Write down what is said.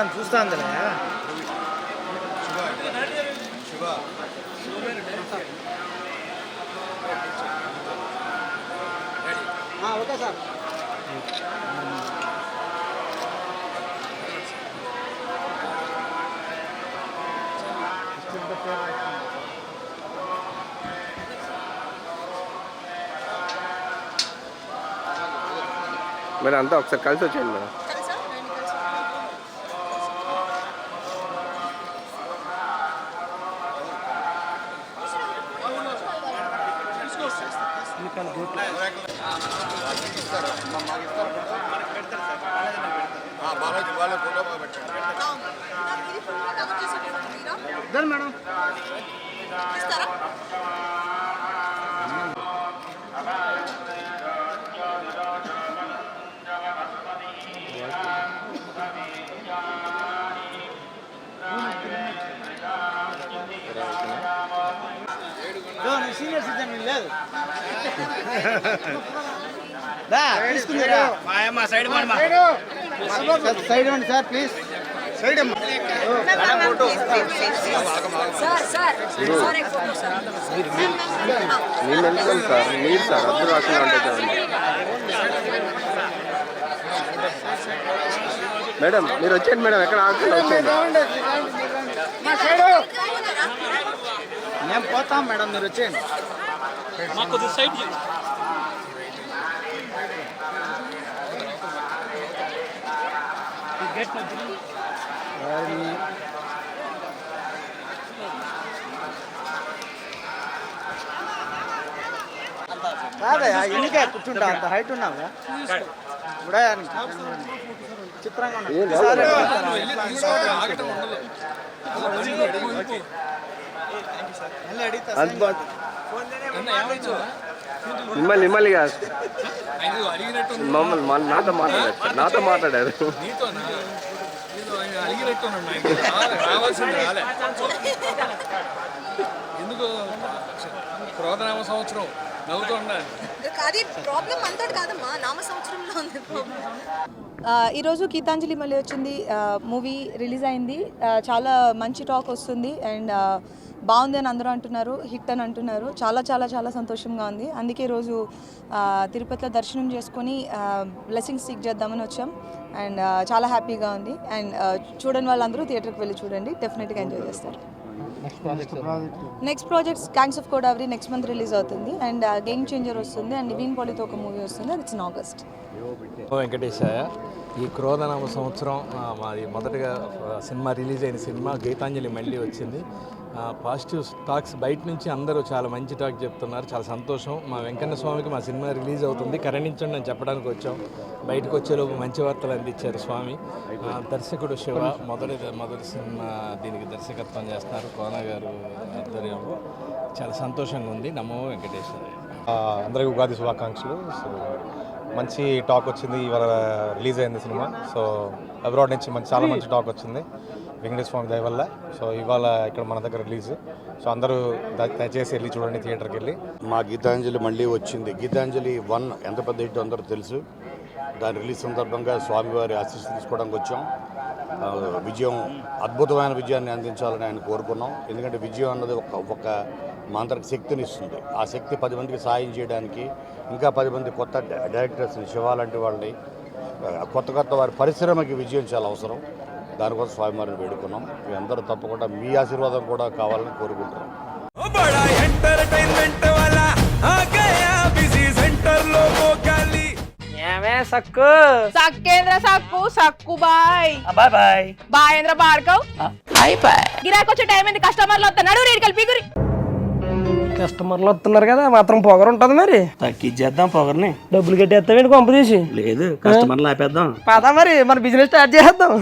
Madam చూస్తాంది okay sir. Madam అంతా ఒకసారి కలిసి వచ్చేయండి మేడం. మేడం సీనియర్ సిటిజన్ లేదు సైడ్ ఇవ్వండి సార్ ప్లీజ్. సైడ్ నేను వెళ్తాను సార్, మీరు సార్ అద్దరు రాకుండా ఉంటే మేడం మీరు వచ్చేయండి మేడం, ఎక్కడ ఆకుండా వచ్చేయండి. మేము పోతాం మేడం, మీరు వచ్చేయండి. కాదయా ఎన్నికే కూర్చుంటా, అంత హైట్ ఉన్నావా కూడా చిత్రంగా మిమ్మల్ని మిమ్మల్ని కాదు మమ్మల్ని నాతో మాట్లాడారు. ఎందుకు క్రోధనామ సంవత్సరం నవ్వుతూ ఉండాలి. ఈరోజు గీతాంజలి మళ్ళీ వచ్చింది, మూవీ రిలీజ్ అయింది. చాలా మంచి టాక్ వస్తుంది అండ్ బాగుంది అని అందరూ అంటున్నారు, హిట్ అని అంటున్నారు. చాలా చాలా చాలా సంతోషంగా ఉంది. అందుకే ఈరోజు తిరుపతిలో దర్శనం చేసుకొని బ్లెస్సింగ్స్ సీక్ చేద్దామని వచ్చాం అండ్ చాలా హ్యాపీగా ఉంది. అండ్ చూడని వాళ్ళందరూ థియేటర్కి వెళ్ళి చూడండి, డెఫినెట్గా ఎంజాయ్ చేస్తారు. Next projects gangs of Godavari next month release అవుతుంది అండ్ గేమ్ చేంజర్ వస్తుంది అండ్ నివీన్ పాలితో ఒక మూవీ వస్తుంది, అది ఇన్ ఆగస్ట్. వెంకటేశయ్య, ఈ క్రోధనామ సంవత్సరం మాది మొదటగా సినిమా రిలీజ్ అయిన సినిమా గీతాంజలి మళ్ళీ వచ్చింది. పాజిటివ్ టాక్స్ బయట నుంచి అందరూ చాలా మంచి టాక్ చెప్తున్నారు, చాలా సంతోషం. మా వెంకన్న స్వామికి మా సినిమా రిలీజ్ అవుతుంది, కరణించండి అని చెప్పడానికి వచ్చాం. బయటకు వచ్చేలోపు మంచి వార్తలు అందించారు స్వామి. దర్శకుడు శివ మొదటి సినిమా దీనికి దర్శకత్వం చేస్తున్నారు కోన గారు ఆధ్వర్యంలో. చాలా సంతోషంగా ఉంది. నమో వెంకటేశ్వర. అందరికీ ఉగాది శుభాకాంక్షలు. సో మంచి టాక్ వచ్చింది, ఇవాళ రిలీజ్ అయింది సినిమా. సో అబ్రాడ్ నుంచి చాలా మంచి టాక్ వచ్చింది వెంకటేశ్వర స్వామి దయ వల్ల. సో ఇవాళ ఇక్కడ మన దగ్గర రిలీజ్. సో అందరూ దయచేసి వెళ్ళి చూడండి థియేటర్కి వెళ్ళి. మా గీతాంజలి మళ్ళీ వచ్చింది. గీతాంజలి 1 ఎంత పెద్ద హిట్ అందరూ తెలుసు. దాని రిలీజ్ సందర్భంగా స్వామివారి ఆశీస్సులు తీసుకోవడానికి వచ్చాం. విజయం, అద్భుతమైన విజయాన్ని అందించాలని ఆయన కోరుకున్నాం. ఎందుకంటే విజయం అన్నది ఒక మాంత్రిక శక్తిని ఇస్తుంది. ఆ శక్తి 10 మందికి సాయం చేయడానికి, ఇంకా 10 మంది కొత్త డైరెక్టర్స్ని, శివ లాంటి వాళ్ళని, కొత్త వారి పరిశ్రమకి విజయం చాలా అవసరం. దానికోసం స్వామివారిని వేడుకున్నాం. మీ అందరూ తప్పకుండా మీ ఆశీర్వాదం కూడా కావాలని కోరుకుంటున్నాం. సక్కు సక్కేంద్ర సక్కు సక్కు బాయ్ బాయ్ బాయ్ బాయేంద్ర భార్గవ్ బాయ్ బాయ్. గిరాకి వచ్చే టైం ఏంది, కస్టమర్లు వస్తున్నాడు, రేటు కలిపి గురి. కస్టమర్లు వస్తున్నారు కదా, మాత్రం పొగరు ఉంటుంది. మరి తగ్గించేద్దాం పొగర్ని. డబ్బులు కట్టేస్తావేంటి కొంప తీసి? లేదు, కస్టమర్లు ఆపేద్దాం. పదా మరి మన బిజినెస్ స్టార్ట్ చేద్దాం.